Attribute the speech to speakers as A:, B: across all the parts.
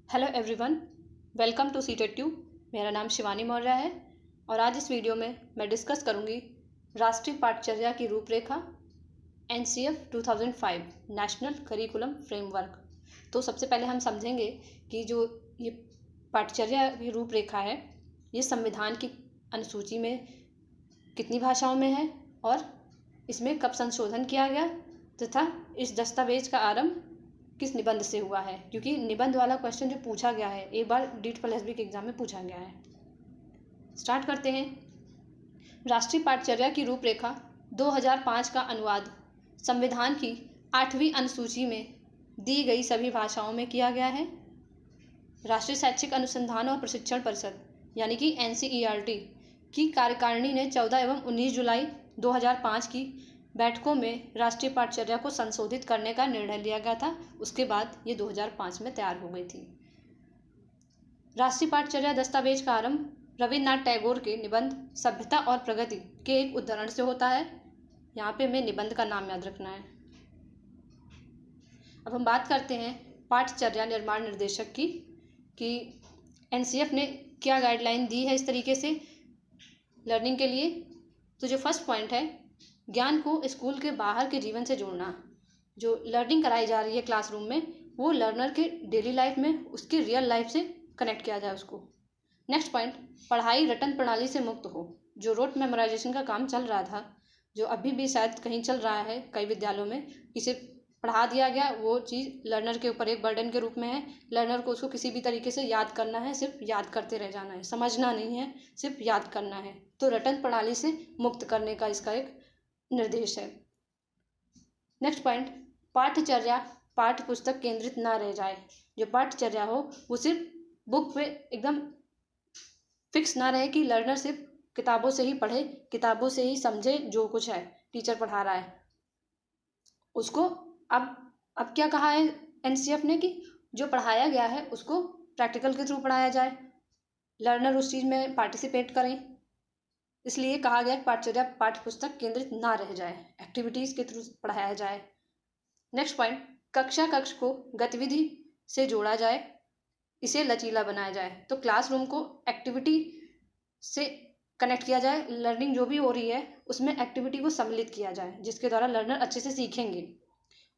A: Hello everyone, welcome to seated tube. मेरा नाम शिवानी मौर्य है और आज इस वीडियो में मैं डिस्कस करूंगी राष्ट्रीय पाठचर्या की रूपरेखा NCF 2005 नेशनल करिकुलम फ्रेमवर्क। तो सबसे पहले हम समझेंगे कि जो ये पाठचर्या की रूपरेखा है ये संविधान की अनुसूची में कितनी भाषाओं में है और इसमें कब संशोधन किया गया तथा इस दस्तावेज का आरंभ किस निबंध से हुआ है, क्योंकि निबंध वाला क्वेश्चन जो पूछा गया है एक बार DEET+B के एग्जाम में पूछा गया है। स्टार्ट करते हैं। राष्ट्रीय पाठचर्या की रूपरेखा 2005 का अनुवाद संविधान की 8वीं अनुसूची में दी गई सभी भाषाओं में किया गया है। राष्ट्रीय शैक्षिक अनुसंधान और प्रशिक्षण परिषद यानी कि NCERT की कार्यकारिणी ने 14 एवं 19 जुलाई 2005 की बैठकों में राष्ट्रीय पाठचर्या को संशोधित करने का निर्णय लिया गया था। उसके बाद ये 2005 में तैयार हो गई थी। राष्ट्रीय पाठचर्या दस्तावेज का आरंभ रविन्द्रनाथ टैगोर के निबंध सभ्यता और प्रगति के एक उद्धरण से होता है। यहाँ पे हमें निबंध का नाम याद रखना है। अब हम बात करते हैं पाठचर्या निर्माण निर्देशक की कि NCF ने क्या गाइडलाइन दी है इस तरीके से लर्निंग के लिए। तो जो फर्स्ट पॉइंट है, ज्ञान को स्कूल के बाहर के जीवन से जोड़ना। जो लर्निंग कराई जा रही है क्लासरूम में वो लर्नर के डेली लाइफ में उसकी रियल लाइफ से कनेक्ट किया जाए उसको। नेक्स्ट पॉइंट, पढ़ाई रटन प्रणाली से मुक्त हो। जो रोट मेमोराइजेशन का काम चल रहा था, जो अभी भी शायद कहीं चल रहा है कई विद्यालयों में, इसे पढ़ा दिया गया, वो चीज़ लर्नर के ऊपर एक बर्डन के रूप में है। लर्नर को उसको किसी भी तरीके से याद करना है, सिर्फ याद करते रह जाना है, समझना नहीं है, सिर्फ याद करना है। तो रटन प्रणाली से मुक्त करने का इसका एक निर्देश है। नेक्स्ट पॉइंट, पाठचर्या पाठ्य पुस्तक केंद्रित ना रह जाए। जो पाठचर्या हो वो सिर्फ बुक पे एकदम फिक्स ना रहे कि लर्नर सिर्फ किताबों से ही पढ़े, किताबों से ही समझे जो कुछ है टीचर पढ़ा रहा है उसको। अब क्या कहा है NCF ने कि जो पढ़ाया गया है उसको प्रैक्टिकल के थ्रू पढ़ाया जाए, लर्नर उस चीज़ में पार्टिसिपेट करें। इसलिए कहा गया पाठचर्या पाठ्य पुस्तक केंद्रित ना रह जाए, एक्टिविटीज़ के थ्रू पढ़ाया जाए। नेक्स्ट पॉइंट, कक्षा कक्ष को गतिविधि से जोड़ा जाए, इसे लचीला बनाया जाए। तो क्लासरूम को एक्टिविटी से कनेक्ट किया जाए, लर्निंग जो भी हो रही है उसमें एक्टिविटी को सम्मिलित किया जाए जिसके द्वारा लर्नर अच्छे से सीखेंगे,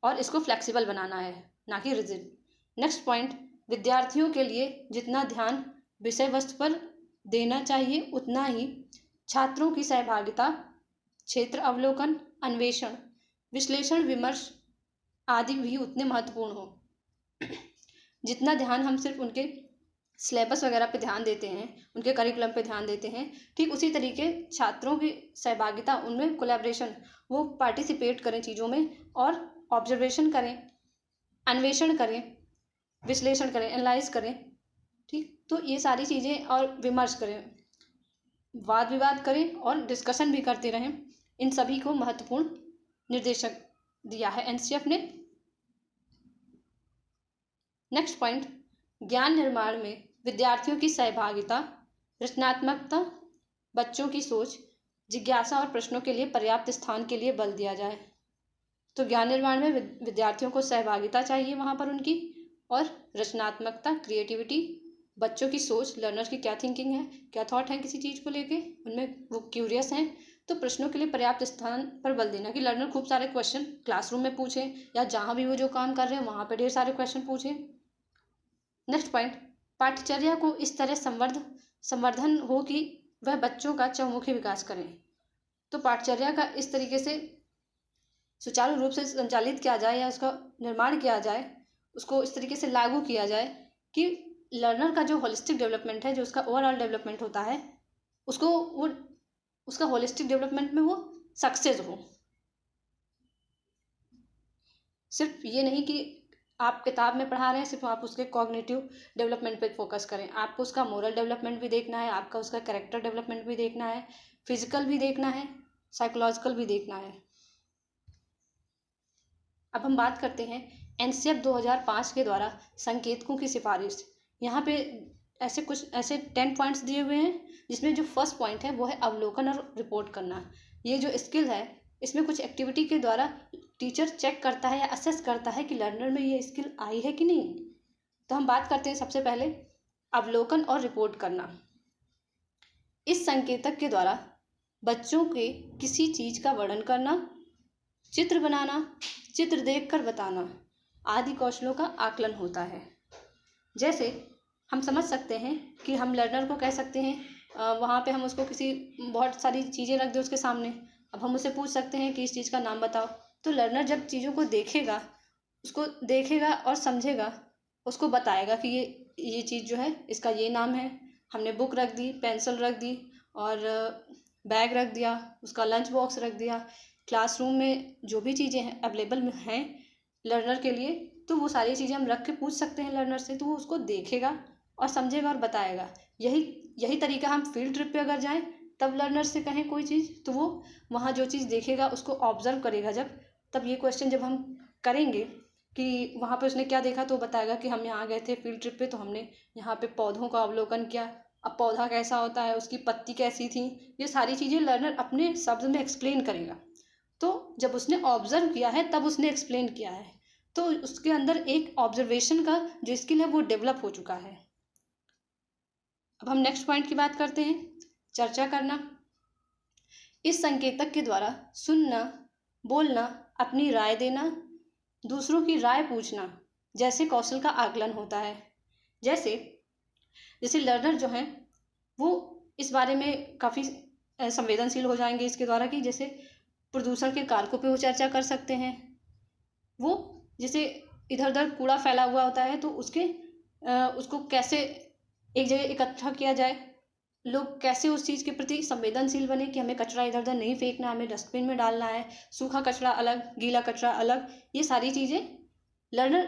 A: और इसको फ्लेक्सिबल बनाना है ना कि रिजिड। नेक्स्ट पॉइंट, विद्यार्थियों के लिए जितना ध्यान विषय वस्तु पर देना चाहिए उतना ही छात्रों की सहभागिता, क्षेत्र अवलोकन, अन्वेषण, विश्लेषण, विमर्श आदि भी उतने महत्वपूर्ण हो। जितना ध्यान हम सिर्फ उनके सिलेबस वगैरह पे ध्यान देते हैं, उनके करिकुलम पे ध्यान देते हैं, ठीक उसी तरीके छात्रों की सहभागिता, उनमें कोलैबोरेशन, वो पार्टिसिपेट करें चीज़ों में और ऑब्जर्वेशन करें, अन्वेषण करें, विश्लेषण करें, एनालाइज करें। ठीक, तो ये सारी चीज़ें, और विमर्श करें, वाद विवाद करें और डिस्कशन भी करते रहें। इन सभी को महत्वपूर्ण निर्देशक दिया है NCF ने। नेक्स्ट पॉइंट, ज्ञान निर्माण में विद्यार्थियों की सहभागिता, रचनात्मकता, बच्चों की सोच, जिज्ञासा और प्रश्नों के लिए पर्याप्त स्थान के लिए बल दिया जाए। तो ज्ञान निर्माण में विद्यार्थियों को सहभागिता चाहिए वहाँ पर उनकी, और रचनात्मकता, क्रिएटिविटी, बच्चों की सोच, लर्नर की क्या थिंकिंग है, क्या थॉट है किसी चीज़ को लेके, उनमें वो क्यूरियस हैं, तो प्रश्नों के लिए पर्याप्त स्थान पर बल देना कि लर्नर खूब सारे क्वेश्चन क्लासरूम में पूछें या जहाँ भी वो जो काम कर रहे हैं वहाँ पर ढेर सारे क्वेश्चन पूछें। नेक्स्ट पॉइंट, पाठचर्या को इस तरह संवर्धन हो कि वह बच्चों का चहुमुखी विकास करें। तो पाठचर्या का इस तरीके से सुचारू रूप से संचालित किया जाए या उसका निर्माण किया जाए, उसको इस तरीके से लागू किया जाए कि लर्नर का जो होलिस्टिक डेवलपमेंट है, जो उसका ओवरऑल डेवलपमेंट होता है, उसको वो उसका होलिस्टिक डेवलपमेंट में वो सक्सेस हो। सिर्फ ये नहीं कि आप किताब में पढ़ा रहे हैं, सिर्फ आप उसके कॉग्निटिव डेवलपमेंट पे फोकस करें, आपको उसका मोरल डेवलपमेंट भी देखना है, आपका उसका कैरेक्टर डेवलपमेंट भी देखना है, फिजिकल भी देखना है, साइकोलॉजिकल भी देखना है। अब हम बात करते हैं NCF 2005 के द्वारा संकेतकों की सिफारिश। यहाँ पे ऐसे 10 पॉइंट्स दिए हुए हैं, जिसमें जो फर्स्ट पॉइंट है वो है अवलोकन और रिपोर्ट करना। ये जो स्किल है इसमें कुछ एक्टिविटी के द्वारा टीचर चेक करता है या असेस करता है कि लर्नर में ये स्किल आई है कि नहीं। तो हम बात करते हैं सबसे पहले अवलोकन और रिपोर्ट करना। इस संकेतक के द्वारा बच्चों के किसी चीज़ का वर्णन करना, चित्र बनाना, चित्र देखकर बताना आदि कौशलों का आकलन होता है। जैसे हम समझ सकते हैं कि हम लर्नर को कह सकते हैं, वहाँ पे हम उसको किसी बहुत सारी चीज़ें रख दें उसके सामने, अब हम उससे पूछ सकते हैं कि इस चीज़ का नाम बताओ। तो लर्नर जब चीज़ों को देखेगा, उसको देखेगा और समझेगा, उसको बताएगा कि ये चीज़ जो है इसका ये नाम है। हमने बुक रख दी, पेंसिल रख दी और बैग रख दिया, उसका लंच बॉक्स रख दिया। क्लासरूम में जो भी चीज़ें हैं अवेलेबल हैं लर्नर के लिए, तो वो सारी चीज़ें हम रख के पूछ सकते हैं लर्नर से, तो वो उसको देखेगा और समझेगा और बताएगा। यही तरीका हम फील्ड ट्रिप पे अगर जाएं तब लर्नर से कहें कोई चीज़, तो वो वहाँ जो चीज़ देखेगा उसको ऑब्जर्व करेगा जब, तब ये क्वेश्चन जब हम करेंगे कि वहाँ पे उसने क्या देखा, तो बताएगा कि हम यहाँ गए थे फील्ड ट्रिप पे, तो हमने यहाँ पे पौधों का अवलोकन किया। अब पौधा कैसा होता है, उसकी पत्ती कैसी थी, ये सारी चीज़ें लर्नर अपने शब्द में एक्सप्लेन करेगा। तो जब उसने ऑब्जर्व किया है तब उसने एक्सप्लेन किया है, तो उसके अंदर एक ऑब्जर्वेशन का जो स्किल है वो डेवलप हो चुका है। अब हम नेक्स्ट पॉइंट की बात करते हैं, चर्चा करना। इस संकेतक के द्वारा सुनना, बोलना, अपनी राय देना, दूसरों की राय पूछना जैसे कौशल का आकलन होता है। जैसे लर्नर जो हैं वो इस बारे में काफ़ी संवेदनशील हो जाएंगे इसके द्वारा कि जैसे प्रदूषण के कारकों पे वो चर्चा कर सकते हैं। वो जैसे इधर उधर कूड़ा फैला हुआ होता है तो उसको कैसे एक जगह इकट्ठा किया जाए, लोग कैसे उस चीज़ के प्रति संवेदनशील बने कि हमें कचरा इधर उधर नहीं फेंकना, हमें डस्टबिन में डालना है, सूखा कचरा अलग, गीला कचरा अलग। ये सारी चीज़ें लर्नर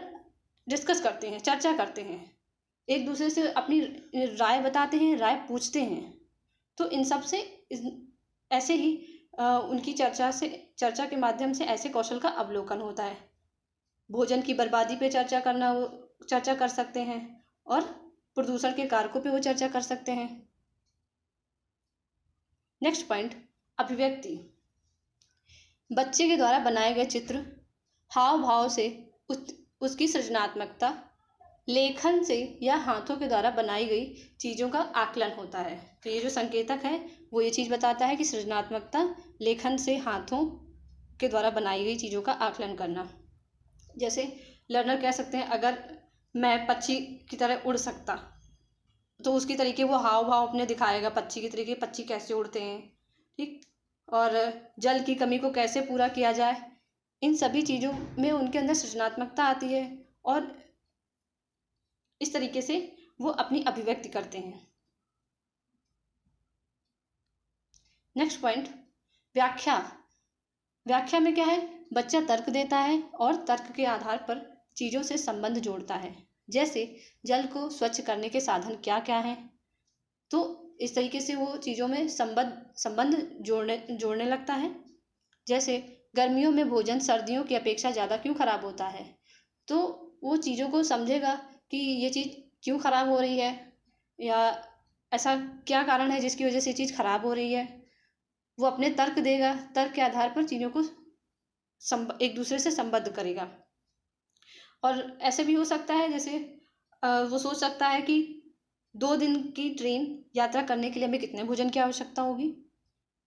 A: डिस्कस करते हैं, चर्चा करते हैं, एक दूसरे से अपनी राय बताते हैं, राय पूछते हैं। तो इन सब से ऐसे ही उनकी चर्चा के माध्यम से ऐसे कौशल का अवलोकन होता है। भोजन की बर्बादी पे चर्चा कर सकते हैं और प्रदूषण के कारकों पे वो चर्चा कर सकते हैं। नेक्स्ट पॉइंट, अभिव्यक्ति। बच्चे के द्वारा बनाए गए चित्र, हाव भाव से उसकी सृजनात्मकता, लेखन से या हाथों के द्वारा बनाई गई चीज़ों का आकलन होता है। तो ये जो संकेतक है वो ये चीज़ बताता है कि सृजनात्मकता, लेखन से हाथों के द्वारा बनाई गई चीज़ों का आकलन करना। जैसे लर्नर कह सकते हैं अगर मैं पक्षी की तरह उड़ सकता, तो उसकी तरीके वो हाव भाव अपने दिखाएगा पक्षी की तरीके, पक्षी कैसे उड़ते हैं, ठीक, और जल की कमी को कैसे पूरा किया जाए। इन सभी चीज़ों में उनके अंदर सृजनात्मकता आती है और इस तरीके से वो अपनी अभिव्यक्ति करते हैं। नेक्स्ट पॉइंट, व्याख्या। व्याख्या में क्या है, बच्चा तर्क देता है और तर्क के आधार पर चीज़ों से संबंध जोड़ता है। जैसे जल को स्वच्छ करने के साधन क्या क्या हैं, तो इस तरीके से वो चीज़ों में संबंध जोड़ने लगता है। जैसे गर्मियों में भोजन सर्दियों की अपेक्षा ज़्यादा क्यों खराब होता है, तो वो चीज़ों को समझेगा कि ये चीज़ क्यों खराब हो रही है या ऐसा क्या कारण है जिसकी वजह से ये चीज़ खराब हो रही है। वो अपने तर्क देगा, तर्क के आधार पर चीज़ों को एक दूसरे से संबद्ध करेगा। और ऐसे भी हो सकता है जैसे वो सोच सकता है कि 2 दिन की ट्रेन यात्रा करने के लिए हमें कितने भोजन की आवश्यकता होगी,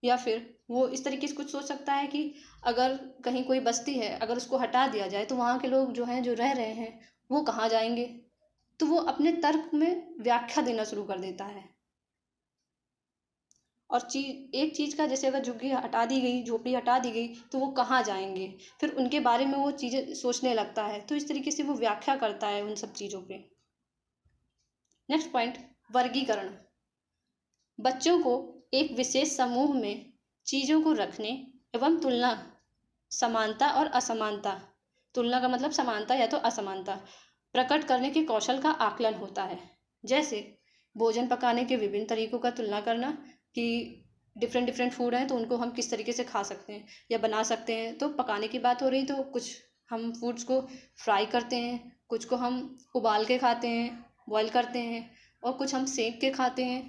A: या फिर वो इस तरीके से कुछ सोच सकता है कि अगर कहीं कोई बस्ती है, अगर उसको हटा दिया जाए तो वहाँ के लोग जो हैं, जो रह रहे हैं, वो कहाँ जाएंगे। तो वो अपने तर्क में व्याख्या देना शुरू कर देता है। और एक चीज़ का जैसे अगर झुग्गी हटा दी गई, झोपड़ी हटा दी गई, तो वो कहाँ जाएंगे, फिर उनके बारे में वो चीज़ें सोचने लगता है। तो इस तरीके से वो व्याख्या करता है उन सब चीज़ों पे। नेक्स्ट पॉइंट, वर्गीकरण। बच्चों को एक विशेष समूह में चीज़ों को रखने एवं तुलना, समानता और असमानता, तुलना का मतलब समानता या तो असमानता, प्रकट करने के कौशल का आकलन होता है। जैसे भोजन पकाने के विभिन्न तरीकों का तुलना करना कि डिफरेंट फूड हैं तो उनको हम किस तरीके से खा सकते हैं या बना सकते हैं। तो पकाने की बात हो रही तो कुछ हम फूड्स को फ्राई करते हैं, कुछ को हम उबाल के खाते हैं, बॉईल करते हैं, और कुछ हम सेक के खाते हैं।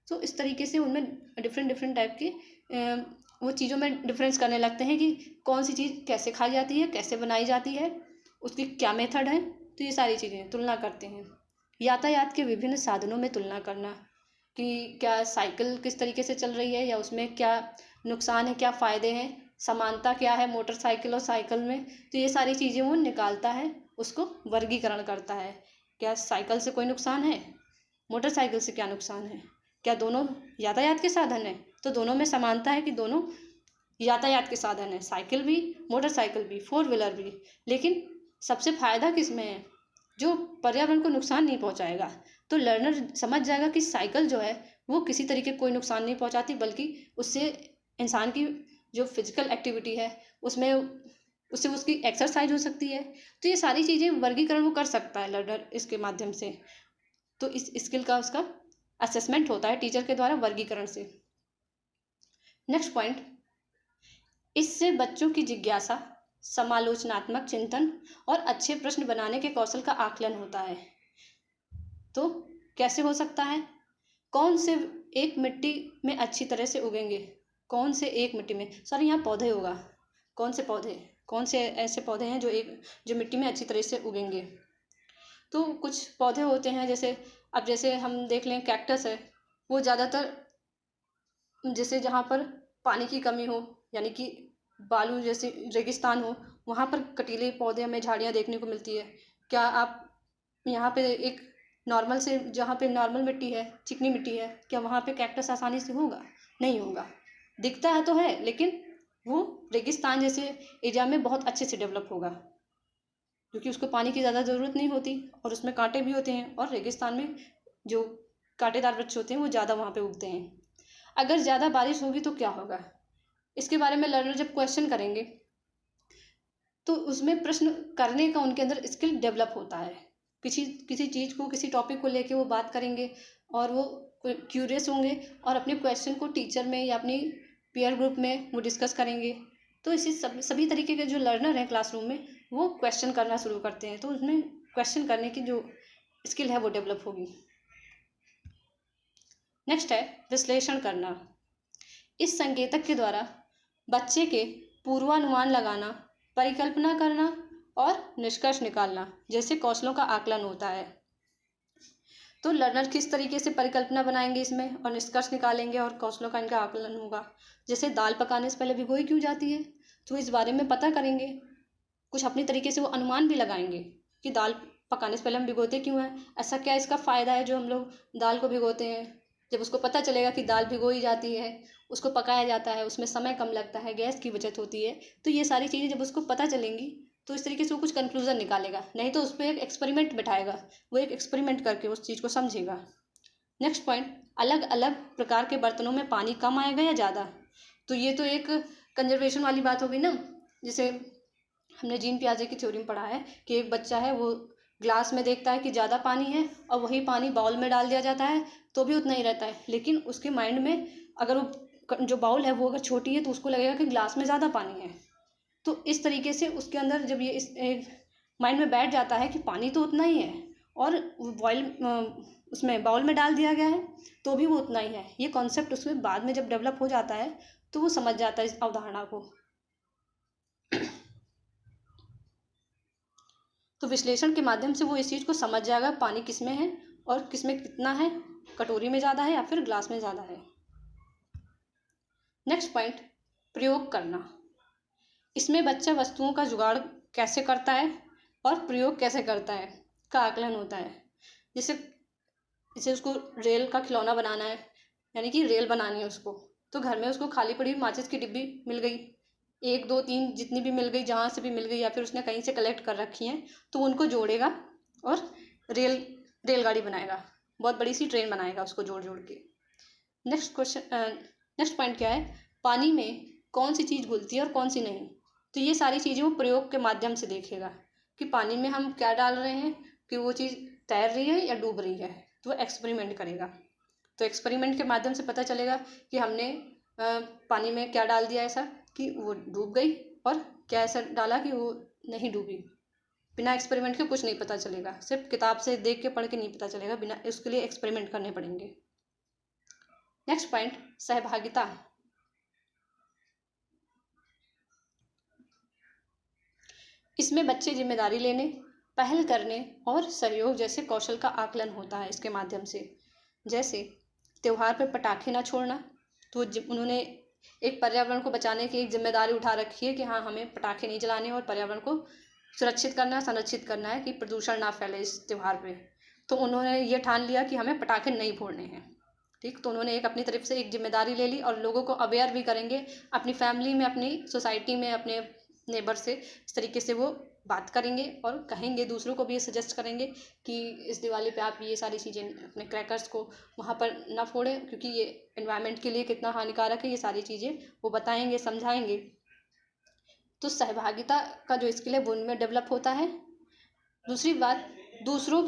A: तो इस तरीके से उनमें डिफरेंट टाइप की वो चीज़ों में डिफरेंस करने लगते हैं कि कौन सी चीज़ कैसे खाई जाती है, कैसे बनाई जाती है, उसकी क्या मेथड है। तो ये सारी चीज़ें तुलना करते हैं। यातायात के विभिन्न साधनों में तुलना करना कि क्या साइकिल किस तरीके से चल रही है या उसमें क्या नुकसान है, क्या फ़ायदे हैं, समानता क्या है मोटरसाइकिल और साइकिल में। तो ये सारी चीज़ें वो निकालता है, उसको वर्गीकरण करता है। क्या साइकिल से कोई नुकसान है, मोटरसाइकिल से क्या नुकसान है, क्या दोनों यातायात के साधन है, तो दोनों में समानता है कि दोनों यातायात के साधन है, साइकिल भी मोटरसाइकिल भी फोर व्हीलर भी। लेकिन सबसे फायदा किस में है, जो पर्यावरण को नुकसान नहीं पहुंचाएगा। तो लर्नर समझ जाएगा कि साइकिल जो है वो किसी तरीके कोई नुकसान नहीं पहुंचाती, बल्कि उससे इंसान की जो फिजिकल एक्टिविटी है उसमें उससे उसकी एक्सरसाइज हो सकती है। तो ये सारी चीज़ें वर्गीकरण वो कर सकता है लर्नर इसके माध्यम से। तो इस स्किल का उसका असेसमेंट होता है टीचर के द्वारा वर्गीकरण से। नेक्स्ट पॉइंट, इससे बच्चों की जिज्ञासा, समालोचनात्मक चिंतन और अच्छे प्रश्न बनाने के कौशल का आकलन होता है। तो कैसे हो सकता है, कौन से एक मिट्टी में अच्छी तरह से उगेंगे, कौन से एक मिट्टी में, सॉरी यहाँ पौधे होगा, कौन से पौधे, कौन से ऐसे पौधे हैं जो मिट्टी में अच्छी तरह से उगेंगे। तो कुछ पौधे होते हैं जैसे, अब जैसे हम देख लें कैक्टस है, वो ज़्यादातर जैसे जहाँ पर पानी की कमी हो, यानी कि बालू जैसे रेगिस्तान हो, वहाँ पर कटीले पौधे हमें झाड़ियाँ देखने को मिलती है। क्या आप यहाँ पे एक नॉर्मल से, जहाँ पे नॉर्मल मिट्टी है, चिकनी मिट्टी है, क्या वहाँ पे कैक्टस आसानी से होगा, नहीं होगा। दिखता है तो है, लेकिन वो रेगिस्तान जैसे एरिया में बहुत अच्छे से डेवलप होगा, क्योंकि उसको पानी की ज़्यादा ज़रूरत नहीं होती और उसमें कांटे भी होते हैं, और रेगिस्तान में जो कांटेदार वृक्ष होते हैं वो ज़्यादा वहाँ पे उगते हैं। अगर ज़्यादा बारिश होगी तो क्या होगा, इसके बारे में लर्नर जब क्वेश्चन करेंगे तो उसमें प्रश्न करने का उनके अंदर स्किल डेवलप होता है। किसी किसी चीज़ को, किसी टॉपिक को लेके वो बात करेंगे और वो क्यूरियस होंगे और अपने क्वेश्चन को टीचर में या अपनी पीयर ग्रुप में वो डिस्कस करेंगे। तो इसी सभी तरीके के जो लर्नर हैं क्लासरूम में, वो क्वेश्चन करना शुरू करते हैं, तो उसमें क्वेश्चन करने की जो स्किल है वो डेवलप होगी। नेक्स्ट है विश्लेषण करना। इस संकेतक के द्वारा बच्चे के पूर्वानुमान लगाना, परिकल्पना करना और निष्कर्ष निकालना जैसे कौशलों का आकलन होता है। तो लर्नर किस तरीके से परिकल्पना बनाएंगे इसमें और निष्कर्ष निकालेंगे और कौशलों का इनका आकलन होगा। जैसे दाल पकाने से पहले भिगोई क्यों जाती है, तो इस बारे में पता करेंगे। कुछ अपनी तरीके से वो अनुमान भी लगाएंगे कि दाल पकाने से पहले हम भिगोते क्यों हैं, ऐसा क्या इसका फ़ायदा है जो हम लोग दाल को भिगोते हैं। जब उसको पता चलेगा कि दाल भिगोई जाती है, उसको पकाया जाता है, उसमें समय कम लगता है, गैस की बचत होती है, तो ये सारी चीज़ें जब उसको पता चलेंगी तो इस तरीके से वो कुछ कंक्लूजन निकालेगा। नहीं तो उस पर एक एक्सपेरिमेंट बिठाएगा, वो एक एक्सपेरिमेंट करके उस चीज़ को समझेगा। नेक्स्ट पॉइंट, अलग अलग प्रकार के बर्तनों में पानी कम आएगा या ज़्यादा। तो ये तो एक कंजर्वेशन वाली बात हो गई ना। जैसे हमने जीन पियाजे की थ्योरी में पढ़ा है कि एक बच्चा है, वो ग्लास में देखता है कि ज़्यादा पानी है और वही पानी बाउल में डाल दिया जाता है तो भी उतना ही रहता है, लेकिन उसके माइंड में अगर वो जो बाउल है वो अगर छोटी है तो उसको लगेगा कि ग्लास में ज़्यादा पानी है। तो इस तरीके से उसके अंदर जब ये इस माइंड में बैठ जाता है कि पानी तो उतना ही है और बॉयल उसमें बाउल में डाल दिया गया है तो भी वो उतना ही है, ये कॉन्सेप्ट उसमें बाद में जब डेवलप हो जाता है तो वो समझ जाता है इस अवधारणा को। तो विश्लेषण के माध्यम से वो इस चीज़ को समझ जाएगा पानी किस में है और किस में कितना है, कटोरी में ज़्यादा है या फिर ग्लास में ज़्यादा है। नेक्स्ट पॉइंट, प्रयोग करना। इसमें बच्चा वस्तुओं का जुगाड़ कैसे करता है और प्रयोग कैसे करता है का आकलन होता है। जैसे जैसे उसको रेल का खिलौना बनाना है, यानी कि रेल बनानी है उसको, तो घर में उसको खाली पड़ी माचिस की डिब्बी मिल गई, एक दो तीन जितनी भी मिल गई, जहाँ से भी मिल गई या फिर उसने कहीं से कलेक्ट कर रखी हैं, तो उनको जोड़ेगा और रेलगाड़ी बनाएगा, बहुत बड़ी सी ट्रेन बनाएगा उसको जोड़ जोड़ के। नेक्स्ट पॉइंट क्या है, पानी में कौन सी चीज़ घुलती है और कौन सी नहीं। तो ये सारी चीज़ें वो प्रयोग के माध्यम से देखेगा कि पानी में हम क्या डाल रहे हैं, कि वो चीज़ तैर रही है या डूब रही है, तो वो एक्सपेरिमेंट करेगा। तो एक्सपेरिमेंट के माध्यम से पता चलेगा कि हमने पानी में क्या डाल दिया ऐसा कि वो डूब गई, और क्या ऐसा डाला कि वो नहीं डूबी। बिना एक्सपेरिमेंट के कुछ नहीं पता चलेगा, सिर्फ किताब से देख के पढ़ के नहीं पता चलेगा, बिना उसके लिए एक्सपेरिमेंट करने पड़ेंगे। नेक्स्ट पॉइंट, सहभागिता। इसमें बच्चे जिम्मेदारी लेने, पहल करने और सहयोग जैसे कौशल का आकलन होता है इसके माध्यम से। जैसे त्यौहार पर पटाखे ना छोड़ना, तो उन्होंने एक पर्यावरण को बचाने की एक जिम्मेदारी उठा रखी है कि हाँ, हमें पटाखे नहीं जलाने और पर्यावरण को सुरक्षित करना, संरक्षित करना है कि प्रदूषण ना फैले इस त्यौहार पे। तो उन्होंने ये ठान लिया कि हमें पटाखे नहीं फोड़ने हैं। ठीक, तो उन्होंने एक अपनी तरफ से एक जिम्मेदारी ले ली और लोगों को अवेयर भी करेंगे, अपनी फैमिली में, अपनी सोसाइटी में, अपने नेबर से इस तरीके से वो बात करेंगे और कहेंगे, दूसरों को भी ये सजेस्ट करेंगे कि इस दिवाली पे आप ये सारी चीज़ें, अपने क्रैकर्स को वहाँ पर ना फोड़ें क्योंकि ये एनवायरनमेंट के लिए कितना हानिकारक है, ये सारी चीज़ें वो बताएंगे, समझाएंगे। तो सहभागिता का जो स्किल है वो उनमें डेवलप होता है। दूसरी बात, दूसरों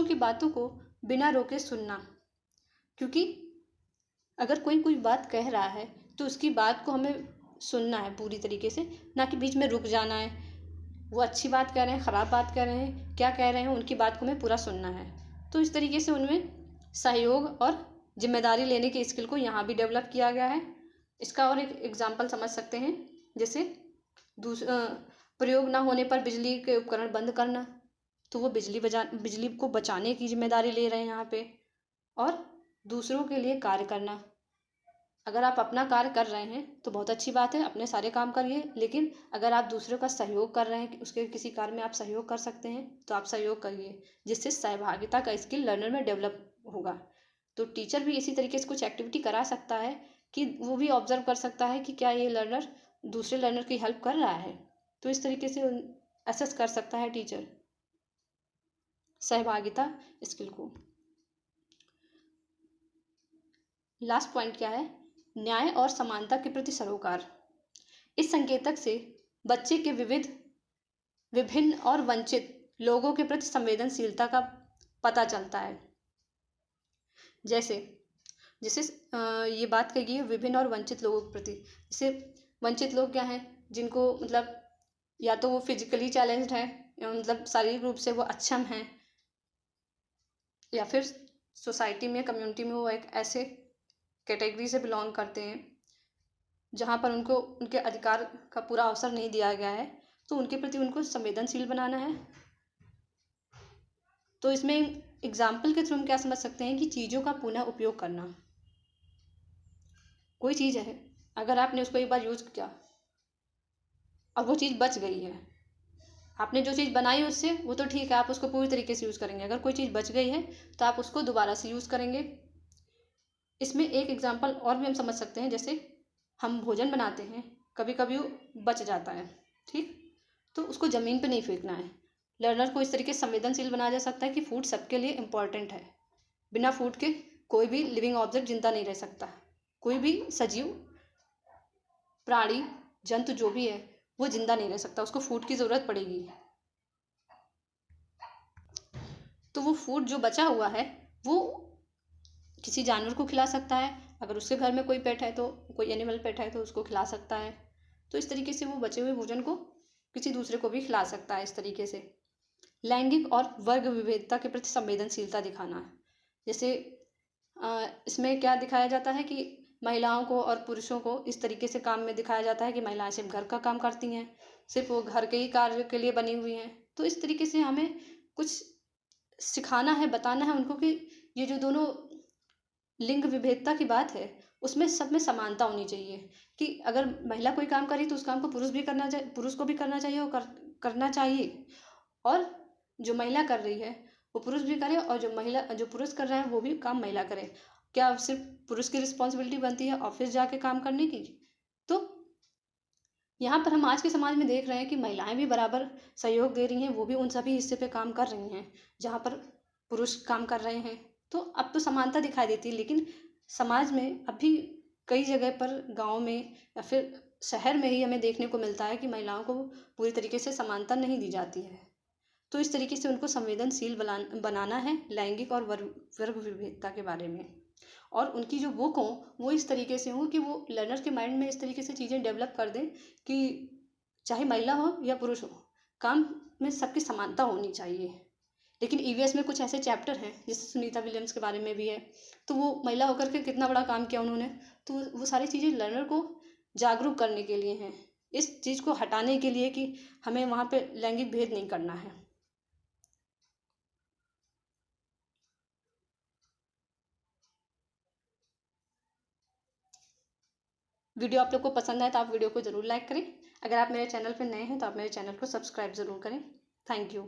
A: की बातों को बिना रोके सुनना, क्योंकि अगर कोई बात कह रहा है तो उसकी बात को हमें सुनना है पूरी तरीके से, ना कि बीच में रुक जाना है। वो अच्छी बात कह रहे हैं, ख़राब बात कह रहे हैं, क्या कह रहे हैं, उनकी बात को हमें पूरा सुनना है। तो इस तरीके से उनमें सहयोग और जिम्मेदारी लेने की स्किल को यहाँ भी डेवलप किया गया है। इसका और एक एग्जाम्पल समझ सकते हैं, जैसे प्रयोग ना होने पर बिजली के उपकरण बंद करना, तो वो बिजली को बचाने की जिम्मेदारी ले रहे हैं यहाँ पे। और दूसरों के लिए कार्य करना, अगर आप अपना कार्य कर रहे हैं तो बहुत अच्छी बात है, अपने सारे काम करिए, लेकिन अगर आप दूसरों का सहयोग कर रहे हैं कि उसके किसी कार्य में आप सहयोग कर सकते हैं तो आप सहयोग करिए, जिससे सहभागिता का स्किल लर्नर में डेवलप होगा। तो टीचर भी इसी तरीके से कुछ एक्टिविटी करा सकता है कि वो भी ऑब्जर्व कर सकता है कि क्या ये लर्नर दूसरे लर्नर की हेल्प कर रहा है। तो इस तरीके से असेस कर सकता है टीचर सहभागिता स्किल को। लास्ट पॉइंट क्या है? न्याय और समानता के प्रति सरोकार। इस संकेतक से बच्चे के विभिन्न और वंचित लोगों के प्रति संवेदनशीलता का पता चलता है। जैसे ये बात कही है विभिन्न और वंचित लोगों के प्रति। जैसे वंचित लोग क्या हैं? जिनको मतलब या तो वो फिजिकली चैलेंज्ड है, या मतलब शारीरिक रूप से वो अक्षम हैं, या फिर सोसाइटी में, कम्युनिटी में वो एक ऐसे कैटेगरी से बिलोंग करते हैं जहाँ पर उनको उनके अधिकार का पूरा अवसर नहीं दिया गया है, तो उनके प्रति उनको संवेदनशील बनाना है। तो इसमें एग्जाम्पल के थ्रू हम क्या समझ सकते हैं कि चीज़ों का पुनः उपयोग करना। कोई चीज़ है, अगर आपने उसको एक बार यूज़ किया और वो चीज़ बच गई है, आपने जो चीज़ बनाई उससे, वो तो ठीक है, आप उसको पूरी तरीके से यूज़ करेंगे। अगर कोई चीज़ बच गई है तो आप उसको दोबारा से यूज़ करेंगे। इसमें एक एग्जाम्पल और भी हम समझ सकते हैं, जैसे हम भोजन बनाते हैं, कभी कभी वो बच जाता है, ठीक, तो उसको ज़मीन पे नहीं फेंकना है। लर्नर को इस तरीके से संवेदनशील बनाया जा सकता है कि फूड सबके लिए इम्पॉर्टेंट है। बिना फूड के कोई भी लिविंग ऑब्जेक्ट जिंदा नहीं रह सकता। कोई भी सजीव प्राणी, जंतु जो भी है वो जिंदा नहीं रह सकता, उसको फूड की ज़रूरत पड़ेगी। तो वो फूड जो बचा हुआ है वो किसी जानवर को खिला सकता है, अगर उसके घर में कोई पेट है, तो कोई एनिमल पेट है तो उसको खिला सकता है। तो इस तरीके से वो बचे हुए भोजन को किसी दूसरे को भी खिला सकता है। इस तरीके से लैंगिक और वर्ग विभेदता के प्रति संवेदनशीलता दिखाना, जैसे इसमें क्या दिखाया जाता है कि महिलाओं को और पुरुषों को इस तरीके से काम में दिखाया जाता है कि महिलाएं सिर्फ घर का काम करती हैं, सिर्फ वो घर के ही कार्य के लिए बनी हुई हैं। तो इस तरीके से हमें कुछ सिखाना है, बताना है उनको कि ये जो दोनों लिंग विभेदता की बात है उसमें सब में समानता होनी चाहिए, कि अगर महिला कोई काम करी तो उस काम को पुरुष को भी करना चाहिए और करना चाहिए, और जो महिला कर रही है वो पुरुष भी करे, और जो पुरुष कर रहा है वो भी काम महिला करे। क्या सिर्फ पुरुष की रिस्पॉन्सिबिलिटी बनती है ऑफिस जाके काम करने की? तो यहाँ पर हम आज के समाज में देख रहे हैं कि महिलाएं भी बराबर सहयोग दे रही हैं, वो भी उन सभी हिस्से पे काम कर रही हैं जहाँ पर पुरुष काम कर रहे हैं। तो अब तो समानता दिखाई देती है, लेकिन समाज में अभी कई जगह पर, गाँव में या फिर शहर में ही हमें देखने को मिलता है कि महिलाओं को पूरी तरीके से समानता नहीं दी जाती है। तो इस तरीके से उनको संवेदनशील बनाना है लैंगिक और वर्ग विभेदता के बारे में, और उनकी जो बुक हो वो इस तरीके से हो कि वो लर्नर के माइंड में इस तरीके से चीज़ें डेवलप कर दें कि चाहे महिला हो या पुरुष हो, काम में सबकी समानता होनी चाहिए। लेकिन ईवीएस में कुछ ऐसे चैप्टर हैं, जैसे सुनीता विलियम्स के बारे में भी है, तो वो महिला होकर के कितना बड़ा काम किया उन्होंने। तो वो सारी चीज़ें लर्नर को जागरूक करने के लिए हैं इस चीज़ को हटाने के लिए कि हमें वहाँ पे लैंगिक भेद नहीं करना है। वीडियो आप लोग को पसंद आए तो आप वीडियो को ज़रूर लाइक करें। अगर आप मेरे चैनल पर नए हैं तो आप मेरे चैनल को सब्सक्राइब ज़रूर करें। Thank you.